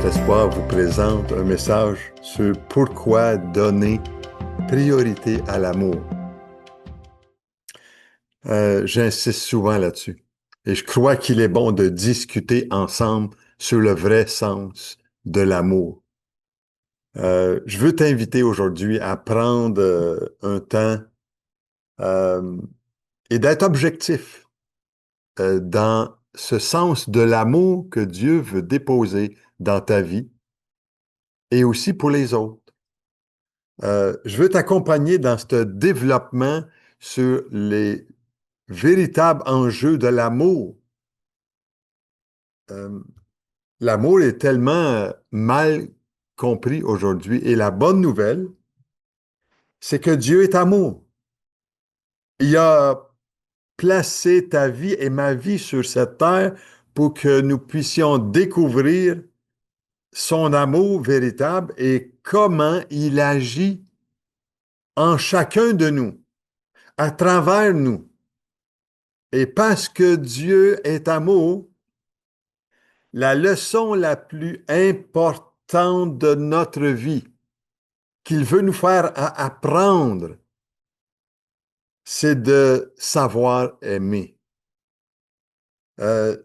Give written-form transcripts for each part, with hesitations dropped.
Espoir vous présente un message sur pourquoi donner priorité à l'amour. J'insiste souvent là-dessus. Et je crois qu'il est bon de discuter ensemble sur le vrai sens de l'amour. Je veux t'inviter aujourd'hui à prendre un temps euh, et d'être objectif dans ce sens de l'amour que Dieu veut déposer dans ta vie et aussi pour les autres. Je veux t'accompagner dans ce développement sur les véritables enjeux de l'amour. Euh, L'amour est tellement mal compris aujourd'hui et la bonne nouvelle, c'est que Dieu est amour. Il a placé ta vie et ma vie sur cette terre pour que nous puissions découvrir son amour véritable et comment il agit en chacun de nous, à travers nous. Et parce que Dieu est amour, la leçon la plus importante de notre vie qu'il veut nous faire apprendre, c'est de savoir aimer. Euh,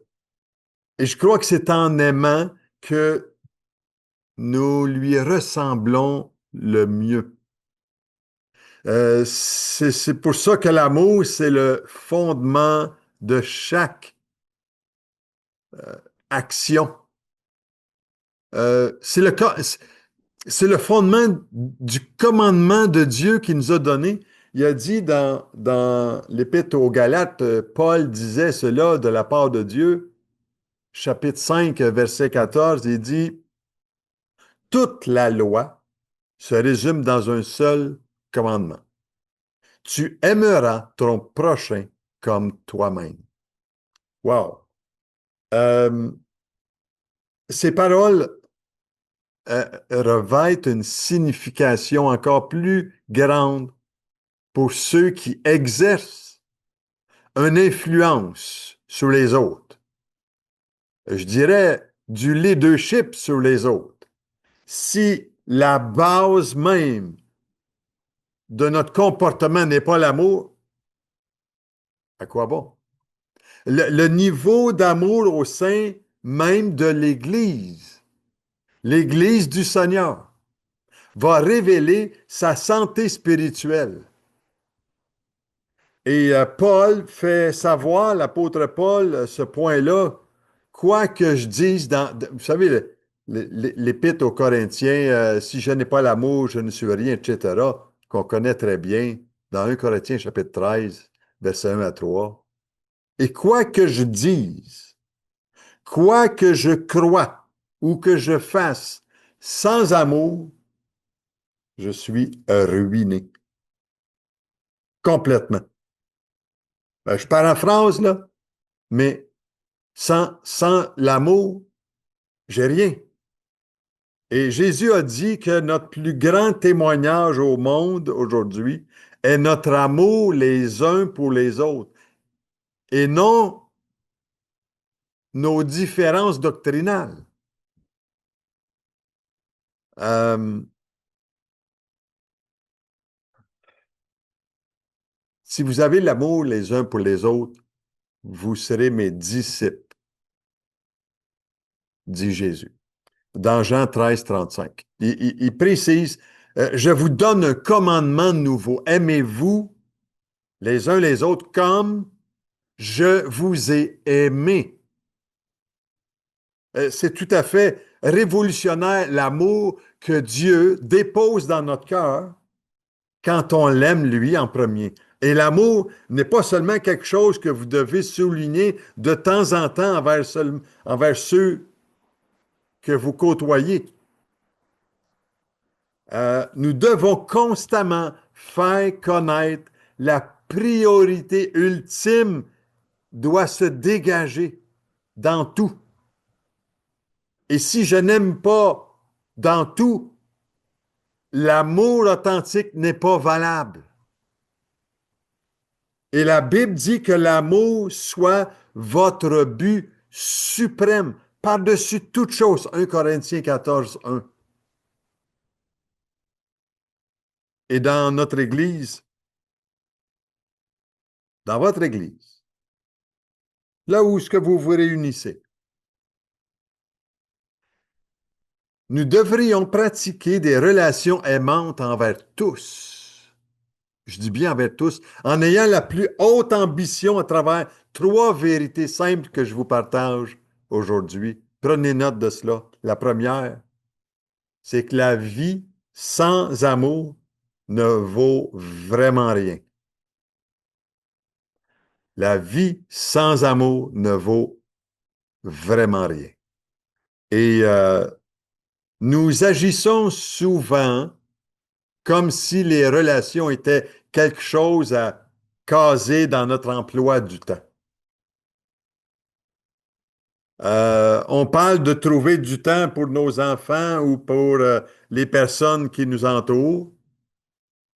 et je crois que c'est en aimant que nous lui ressemblons le mieux. C'est pour ça que l'amour, c'est le fondement de chaque action. C'est le fondement du commandement de Dieu qu'il nous a donné. Il a dit dans l'Épître aux Galates, Paul disait cela de la part de Dieu, chapitre 5, verset 14, il dit, toute la loi se résume dans un seul commandement. Tu aimeras ton prochain comme toi-même. Wow! Euh, Ces paroles revêtent une signification encore plus grande pour ceux qui exercent une influence sur les autres. Je dirais du leadership sur les autres. Si la base même de notre comportement n'est pas l'amour, à quoi bon? Le niveau d'amour au sein même de l'Église du Seigneur, va révéler sa santé spirituelle. Et Paul fait savoir, l'apôtre Paul, ce point-là, quoi que je dise vous savez, l'épître aux Corinthiens, si je n'ai pas l'amour, je ne suis rien, etc., qu'on connaît très bien, dans 1 Corinthiens chapitre 13, versets 1 à 3. Et quoi que je dise, quoi que je croie ou que je fasse sans amour, je suis ruiné complètement. Ben, je paraphrase, là, mais sans l'amour, j'ai rien. Et Jésus a dit que notre plus grand témoignage au monde aujourd'hui est notre amour les uns pour les autres et non nos différences doctrinales. Euh, Si vous avez l'amour les uns pour les autres, vous serez mes disciples, dit Jésus. Dans Jean 13, 35. Il précise, je vous donne un commandement nouveau. Aimez-vous les uns les autres comme je vous ai aimé. C'est tout à fait révolutionnaire l'amour que Dieu dépose dans notre cœur quand on l'aime lui en premier. Et l'amour n'est pas seulement quelque chose que vous devez souligner de temps en temps envers ceux que vous côtoyez. Nous devons constamment faire connaître la priorité ultime doit se dégager dans tout. Et si je n'aime pas dans tout, l'amour authentique n'est pas valable. Et la Bible dit que l'amour soit votre but suprême, par-dessus toute chose. 1 Corinthiens 14, 1. Et dans notre Église, dans votre Église, là où est-ce que vous vous réunissez, nous devrions pratiquer des relations aimantes envers tous. Je dis bien envers tous, en ayant la plus haute ambition à travers trois vérités simples que je vous partage aujourd'hui. Prenez note de cela. La première, c'est que la vie sans amour ne vaut vraiment rien. La vie sans amour ne vaut vraiment rien. Et nous agissons souvent comme si les relations étaient quelque chose à caser dans notre emploi du temps. On parle de trouver du temps pour nos enfants ou pour les personnes qui nous entourent.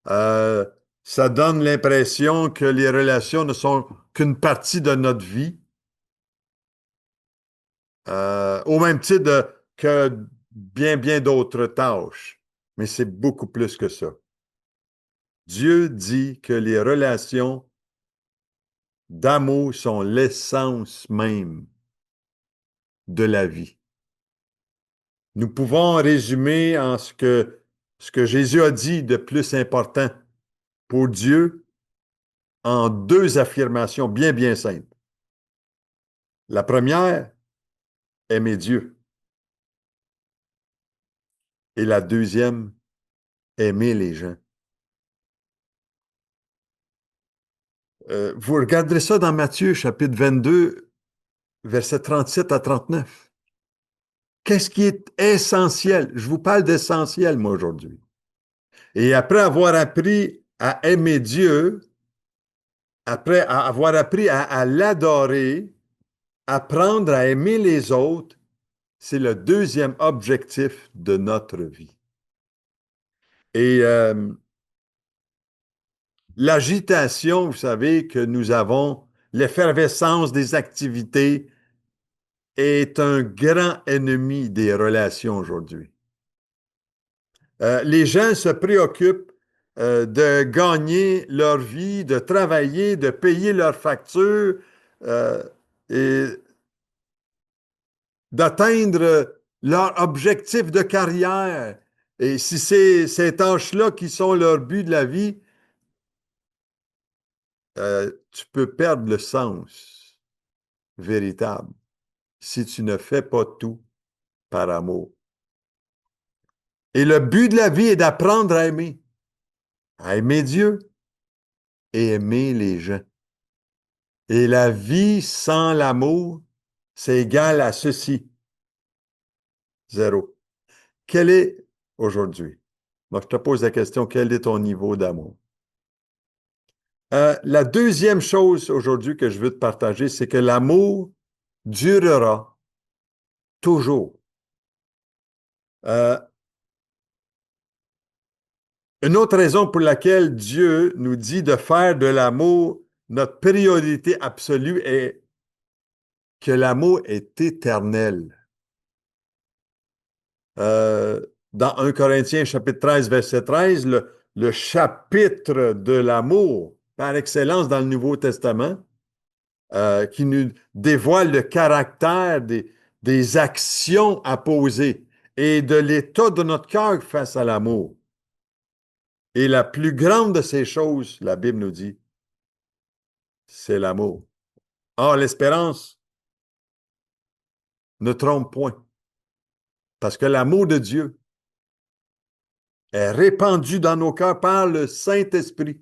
Euh, Ça donne l'impression que les relations ne sont qu'une partie de notre vie, au même titre que bien d'autres tâches. Mais c'est beaucoup plus que ça. Dieu dit que les relations d'amour sont l'essence même de la vie. Nous pouvons résumer en ce que Jésus a dit de plus important pour Dieu en deux affirmations bien simples. La première, aimer Dieu. Et la deuxième, aimer les gens. Vous regarderez ça dans Matthieu, chapitre 22, versets 37 à 39. Qu'est-ce qui est essentiel? Je vous parle d'essentiel, moi, aujourd'hui. Et après avoir appris à aimer Dieu, après avoir appris à l'adorer, apprendre à aimer les autres, c'est le deuxième objectif de notre vie. Et l'agitation, vous savez, que nous avons, l'effervescence des activités est un grand ennemi des relations aujourd'hui. Les gens se préoccupent de gagner leur vie, de travailler, de payer leurs factures euh, et d'atteindre leur objectif de carrière. Et si c'est ces tâches-là qui sont leur but de la vie, tu peux perdre le sens véritable si tu ne fais pas tout par amour. Et le but de la vie est d'apprendre à aimer Dieu et aimer les gens. Et la vie sans l'amour, c'est égal à ceci, zéro. Quel est aujourd'hui? Moi, je te pose la question, quel est ton niveau d'amour? La deuxième chose aujourd'hui que je veux te partager, c'est que l'amour durera toujours. Euh, une autre raison pour laquelle Dieu nous dit de faire de l'amour notre priorité absolue est que l'amour est éternel. Euh, Dans 1 Corinthiens chapitre 13, verset 13, le chapitre de l'amour par excellence dans le Nouveau Testament, qui nous dévoile le caractère des actions à poser et de l'état de notre cœur face à l'amour. Et la plus grande de ces choses, la Bible nous dit, c'est l'amour. Or, l'espérance ne trompe point, parce que l'amour de Dieu est répandu dans nos cœurs par le Saint-Esprit.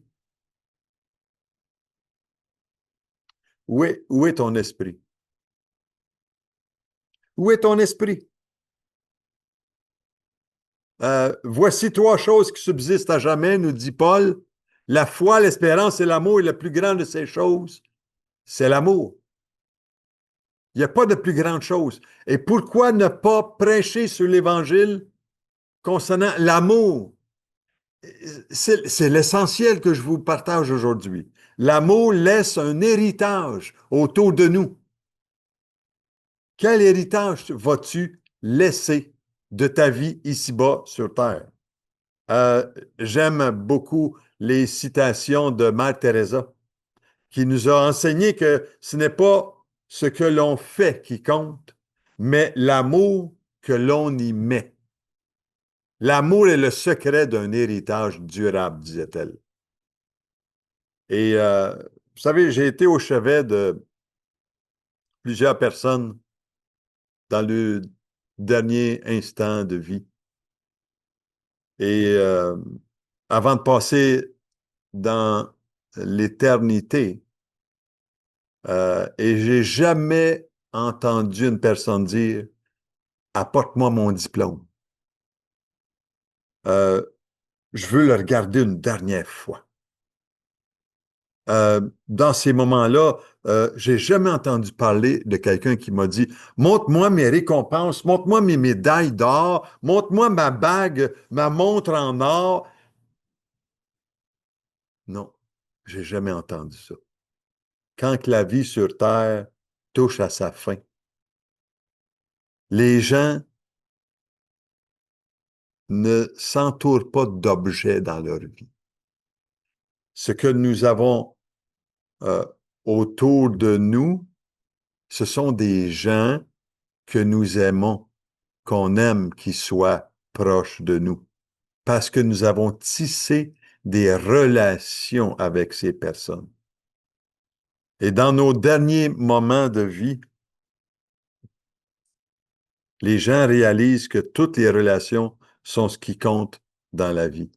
Où est ton esprit? Où est ton esprit? Voici trois choses qui subsistent à jamais, nous dit Paul. La foi, l'espérance et l'amour, et la plus grande de ces choses, c'est l'amour. Il n'y a pas de plus grande chose. Et pourquoi ne pas prêcher sur l'Évangile concernant l'amour? C'est l'essentiel que je vous partage aujourd'hui. L'amour laisse un héritage autour de nous Quel héritage vas-tu laisser de ta vie ici-bas sur Terre? Euh, J'aime beaucoup les citations de Mère Teresa, qui nous a enseigné que ce n'est pas ce que l'on fait qui compte, mais l'amour que l'on y met. L'amour est le secret d'un héritage durable, disait-elle. Et vous savez, j'ai été au chevet de plusieurs personnes dans le dernier instant de vie. Et avant de passer dans l'éternité, et j'ai jamais entendu une personne dire, apporte-moi mon diplôme. Euh, je veux le regarder une dernière fois. Dans ces moments-là, j'ai jamais entendu parler de quelqu'un qui m'a dit, montre-moi mes récompenses, montre-moi mes médailles d'or, montre-moi ma bague, ma montre en or. Non, j'ai jamais entendu ça. Quand que la vie sur Terre touche à sa fin, les gens ne s'entourent pas d'objets dans leur vie. Ce que nous avons euh, autour de nous, ce sont des gens que nous aimons, qu'on aime qu'ils soient proches de nous, parce que nous avons tissé des relations avec ces personnes. Et dans nos derniers moments de vie, les gens réalisent que toutes les relations sont ce qui compte dans la vie.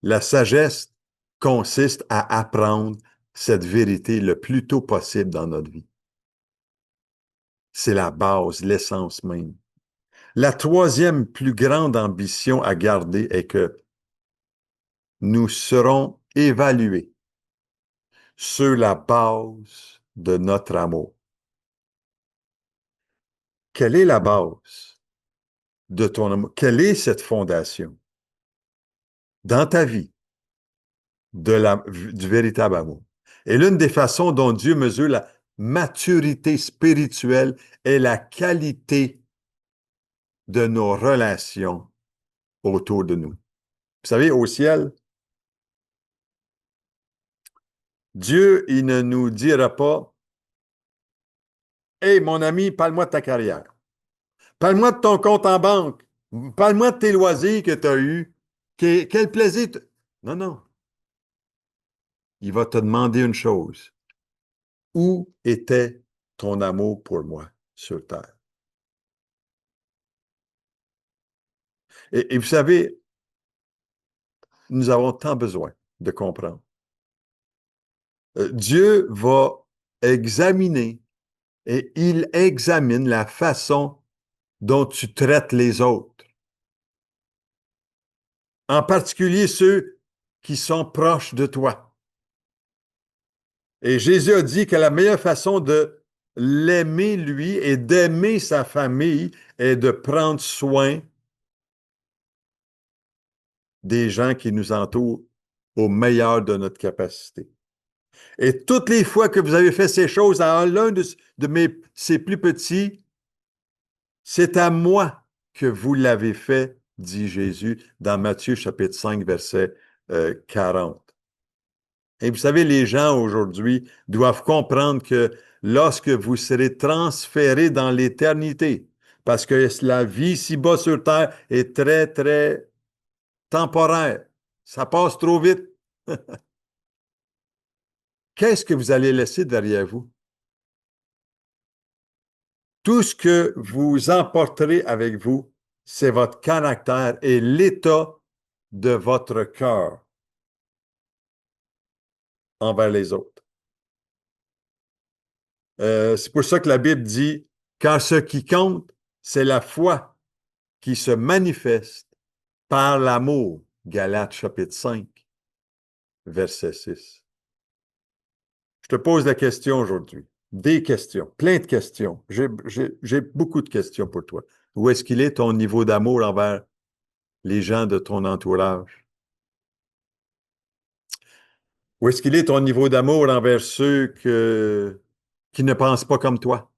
La sagesse consiste à apprendre cette vérité le plus tôt possible dans notre vie. C'est la base, l'essence même. La troisième plus grande ambition à garder est que nous serons évalués sur la base de notre amour. Quelle est la base de ton amour? Quelle est cette fondation dans ta vie du véritable amour? Et l'une des façons dont Dieu mesure la maturité spirituelle est la qualité de nos relations autour de nous. Vous savez, au ciel, Dieu, il ne nous dira pas, hey, mon ami, parle-moi de ta carrière. Parle-moi de ton compte en banque. Parle-moi de tes loisirs que tu as eus. Quel plaisir. Non, non. Il va te demander une chose. Où était ton amour pour moi sur terre? Et vous savez, nous avons tant besoin de comprendre. Dieu va examiner et il examine la façon dont tu traites les autres, en particulier ceux qui sont proches de toi. Et Jésus a dit que la meilleure façon de l'aimer, lui, et d'aimer sa famille est de prendre soin des gens qui nous entourent au meilleur de notre capacité. Et toutes les fois que vous avez fait ces choses à l'un ces plus petits, c'est à moi que vous l'avez fait, dit Jésus dans Matthieu chapitre 5, verset 40. Et vous savez, les gens aujourd'hui doivent comprendre que lorsque vous serez transférés dans l'éternité, parce que la vie ici-bas sur Terre est très, très temporaire, ça passe trop vite. Qu'est-ce que vous allez laisser derrière vous? Tout ce que vous emporterez avec vous, c'est votre caractère et l'état de votre cœur envers les autres. C'est pour ça que la Bible dit, car ce qui compte, c'est la foi qui se manifeste par l'amour. Galates chapitre 5, verset 6. Je te pose la question aujourd'hui. Des questions, plein de questions. J'ai beaucoup de questions pour toi. Où est-ce qu'il est ton niveau d'amour envers les gens de ton entourage? Où est-ce qu'il est ton niveau d'amour envers ceux qui ne pensent pas comme toi?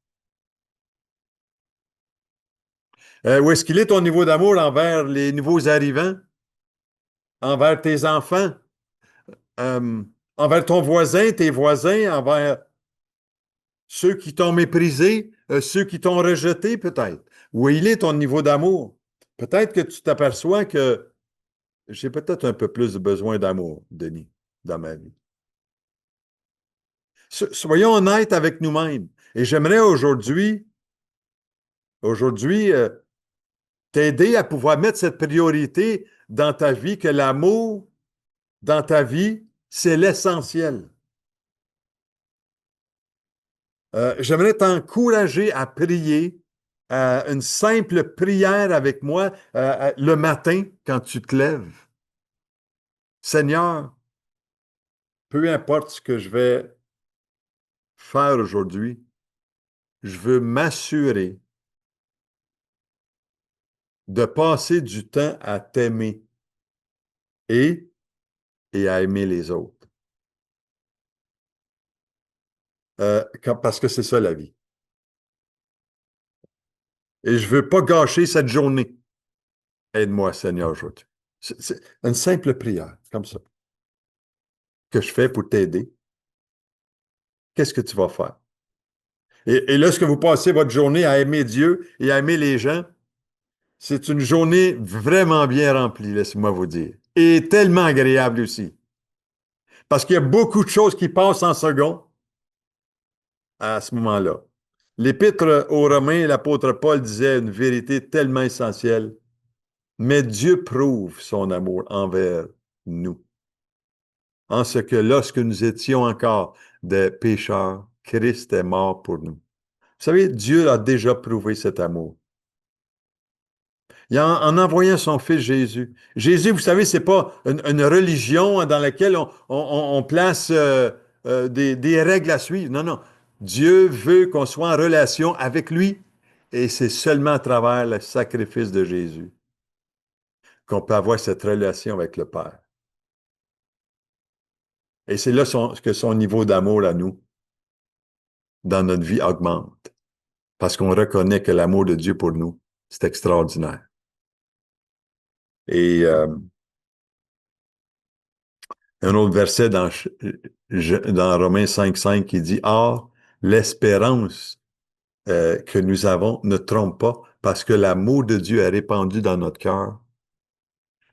Où est-ce qu'il est ton niveau d'amour envers les nouveaux arrivants, envers tes enfants, euh, envers ton voisin, tes voisins, envers ceux qui t'ont méprisé, ceux qui t'ont rejeté peut-être? Où il est ton niveau d'amour? Peut-être que tu t'aperçois que j'ai peut-être un peu plus de besoin d'amour, Denis, dans ma vie. Soyons honnêtes avec nous-mêmes. Et j'aimerais aujourd'hui, t'aider à pouvoir mettre cette priorité dans ta vie, que l'amour dans ta vie, c'est l'essentiel. J'aimerais t'encourager à prier une simple prière avec moi le matin quand tu te lèves. Seigneur, peu importe ce que je vais faire aujourd'hui, je veux m'assurer de passer du temps à t'aimer et, et à aimer les autres. Parce que c'est ça la vie. Et je ne veux pas gâcher cette journée. Aide-moi, Seigneur, aujourd'hui. C'est une simple prière, comme ça, que je fais pour t'aider. Qu'est-ce que tu vas faire? Et lorsque vous passez votre journée à aimer Dieu et à aimer les gens, c'est une journée vraiment bien remplie, laissez-moi vous dire. Et tellement agréable aussi. Parce qu'il y a beaucoup de choses qui passent en second à ce moment-là. L'Épître aux Romains, l'apôtre Paul disait une vérité tellement essentielle. Mais Dieu prouve son amour envers nous, en ce que lorsque nous étions encore des pécheurs, Christ est mort pour nous. Vous savez, Dieu a déjà prouvé cet amour. En envoyant son Fils Jésus. Jésus, vous savez, c'est pas une religion dans laquelle on place des règles à suivre. Non, non. Dieu veut qu'on soit en relation avec lui et c'est seulement à travers le sacrifice de Jésus qu'on peut avoir cette relation avec le Père. Et c'est là que son niveau d'amour à nous, dans notre vie, augmente. Parce qu'on reconnaît que l'amour de Dieu pour nous, c'est extraordinaire. Et un autre verset dans Romains 5,5 qui dit, « Or, l'espérance que nous avons ne trompe pas, parce que l'amour de Dieu est répandu dans notre cœur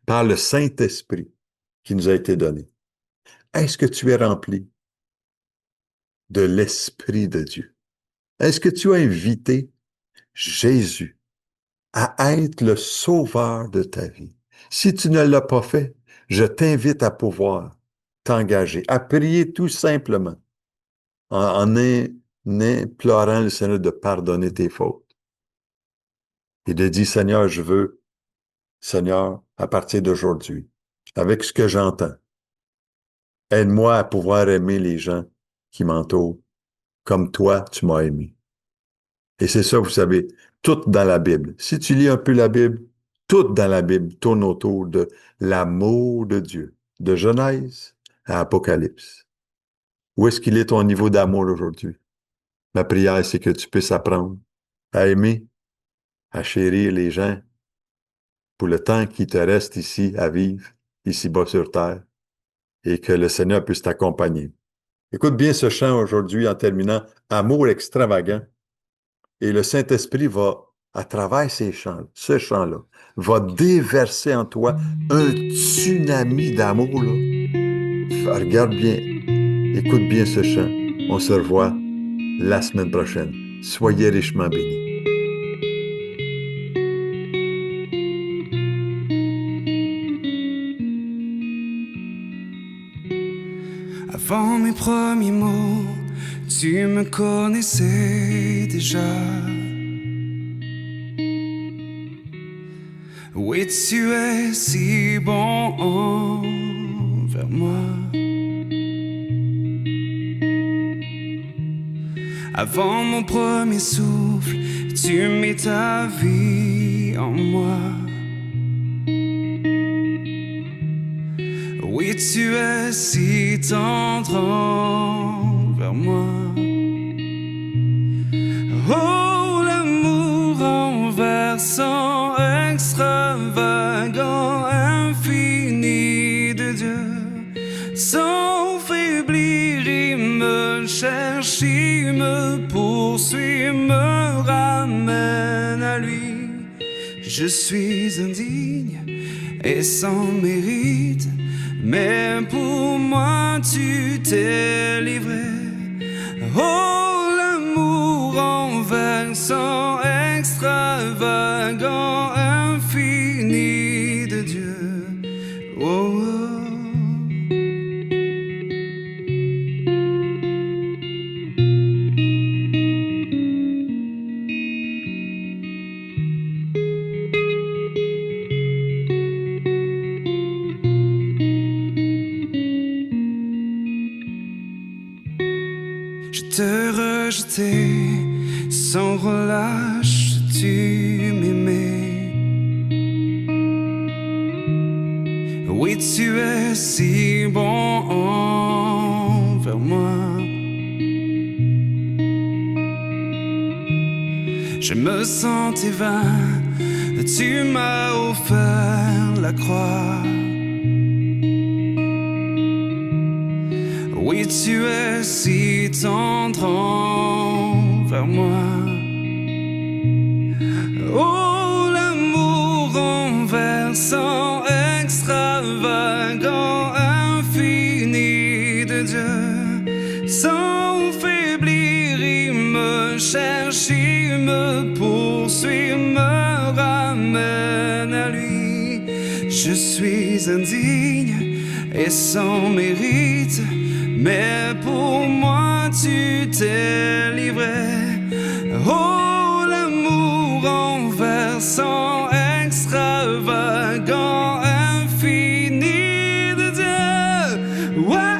par le Saint-Esprit qui nous a été donné. » Est-ce que tu es rempli de l'Esprit de Dieu? Est-ce que tu as invité Jésus à être le sauveur de ta vie? Si tu ne l'as pas fait, je t'invite à pouvoir t'engager, à prier tout simplement, en implorant le Seigneur de pardonner tes fautes. Et de dire, Seigneur, je veux, Seigneur, à partir d'aujourd'hui, avec ce que j'entends, aide-moi à pouvoir aimer les gens qui m'entourent comme toi, tu m'as aimé. Et c'est ça, vous savez, tout dans la Bible. Si tu lis un peu la Bible, tout dans la Bible tourne autour de l'amour de Dieu, de Genèse à Apocalypse. Où est-ce qu'il est ton niveau d'amour aujourd'hui? Ma prière, c'est que tu puisses apprendre à aimer, à chérir les gens pour le temps qui te reste ici à vivre, ici-bas sur terre, et que le Seigneur puisse t'accompagner. Écoute bien ce chant aujourd'hui en terminant. Amour extravagant. Et le Saint-Esprit va, à travers ce chant-là, va déverser en toi un tsunami d'amour, là. Regarde bien, écoute bien ce chant. On se revoit la semaine prochaine. Soyez richement bénis. Avant mes premiers mots, tu me connaissais déjà. Oui, tu es si bon envers moi. Avant mon premier souffle, tu mets ta vie en moi. Oui, tu es si tendre envers moi. Oh, l'amour envers versant extravagant, infini de Dieu. Sans faiblir, il me cherche, il me poursuit, me ramène à lui. Je suis indigne et sans mérite, mais pour moi tu t'es livré. Oh, l'amour renversant, extravagant, infini de Dieu. Oh, oh. Je te rejetais sans relâche, tu m'aimais. Oui, tu es si bon envers moi. Je me sentais vain, tu m'as offert la croix. Oui, tu es si tendre envers moi. Oh, l'amour renversant, extravagant, infini de Dieu. Sans faiblir, il me cherche, il me poursuit, me ramène à lui. Je suis indigne et sans mérite, mais pour moi tu t'es livré. Oh, l'amour renversant, extravagant, infini de Dieu. Ouais.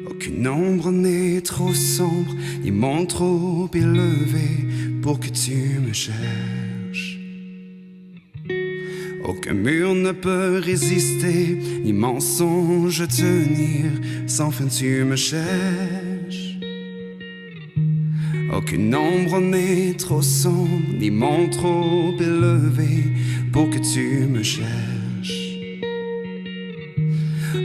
Aucune ombre n'est trop sombre, ni mon trop élevé pour que tu me cherches. Aucun mur ne peut résister, ni mensonge tenir, sans fin tu me cherches. Aucune ombre n'est trop sombre, ni mon trop élevé pour que tu me cherches.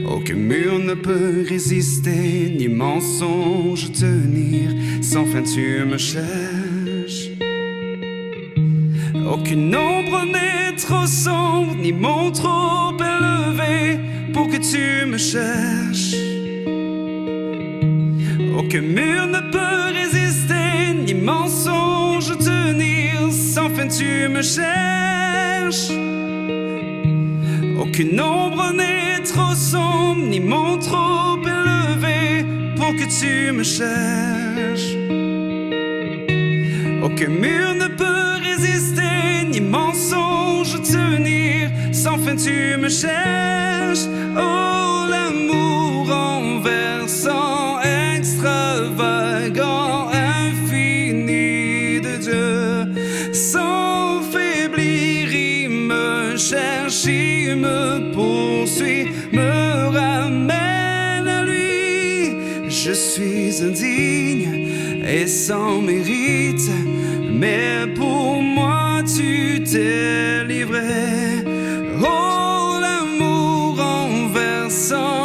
Aucun mur ne peut résister, ni mensonge tenir, sans fin tu me cherches. Aucune ombre n'est trop sombre, ni mon trop élevé pour que tu me cherches. Aucun mur ne peut résister, ni mensonge tenir, sans fin tu me cherches. Aucune ombre n'est trop sombre, ni mon trop élevé pour que tu me cherches. Aucun mur ne peut résister, ni mensonge tenir, sans fin tu me cherches. Oh, l'amour renversant, extravagant, infini de Dieu. Sans faiblir, il me cherche, il me poursuit, me ramène à lui. Je suis indigne et sans mérite, mais pour moi tu t'es livré. Oh, l'amour renversant,